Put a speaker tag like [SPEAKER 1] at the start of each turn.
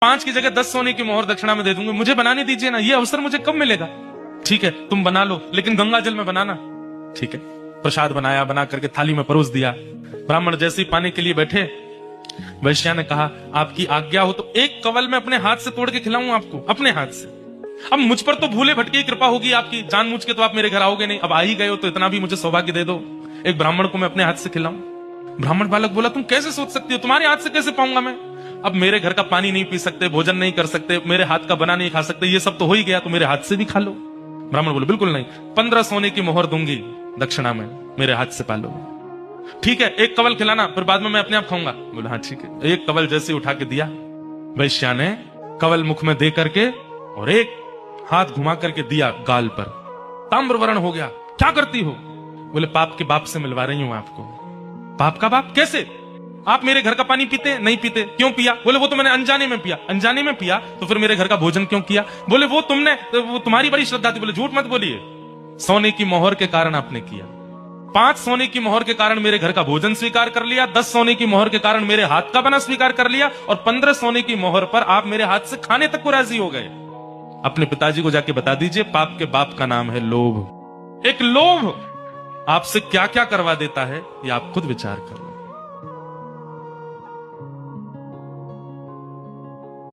[SPEAKER 1] 5 की जगह 10 सोने की मोहर दक्षिणा में दे दूंगी, मुझे बनाने दीजिए ना, ये अवसर मुझे कब मिलेगा? ठीक है तुम बना लो, लेकिन गंगा जल में बनाना। ठीक है, प्रसाद बनाया, बना करके थाली में परोस दिया। ब्राह्मण जैसे ही पाने के लिए बैठे, वैश्या ने कहा आपकी आज्ञा हो तो एक कवल में अपने हाथ से तोड़ के खिलाऊं आपको, अपने हाथ से। अब मुझ पर तो भूले भटके कृपा होगी आपकी, जानबूझ के तो आप मेरे घर आओगे नहीं, अब आ ही गए हो तो इतना भी मुझे सौभाग्य दे दो, एक ब्राह्मण को मैं अपने हाथ से खिलाऊं। ब्राह्मण बालक बोला तुम कैसे सोच सकती हो, तुम्हारे हाथ से कैसे पाऊंगा मैं? अब मेरे घर का पानी नहीं पी सकते, भोजन नहीं कर सकते, मेरे हाथ का बना नहीं खा सकते, ये सब तो हो ही गया, तो मेरे हाथ से भी खा लो। ब्राह्मण बोले बिल्कुल नहीं, 15 सोने की मोहर दूंगी दक्षिणा में, मेरे हाथ से पालो। ठीक है एक कवल खिलाना, फिर बाद में मैं अपने आप खाऊंगा। बोला हाँ ठीक है। एक कवल जैसे उठा के दिया, वैश्या ने कवल मुख में दे करके और एक हाथ घुमा करके दिया गाल पर, ताम्रवर्ण हो गया। क्या करती हो? बोले पाप के बाप से मिलवा रही हूं आपको। पाप का बाप कैसे? आप मेरे घर का पानी पीते नहीं पीते? क्यों पिया? बोले वो तो मैंने अनजाने में पिया। अनजाने में पिया तो फिर मेरे घर का भोजन क्यों किया? बोले वो तुम्हारी बड़ी श्रद्धा थी। बोले झूठ मत बोलिए, सोने की मोहर के कारण आपने किया। 5 सोने की मोहर के कारण मेरे घर का भोजन स्वीकार कर लिया, 10 सोने की मोहर के कारण मेरे हाथ का बना स्वीकार कर लिया, और 15 सोने की मोहर पर आप मेरे हाथ से खाने तक को राजी हो गए। अपने पिताजी को जाके बता दीजिए, पाप के बाप का नाम है लोभ। एक लोभ आपसे क्या क्या करवा देता है, ये आप खुद विचार करो।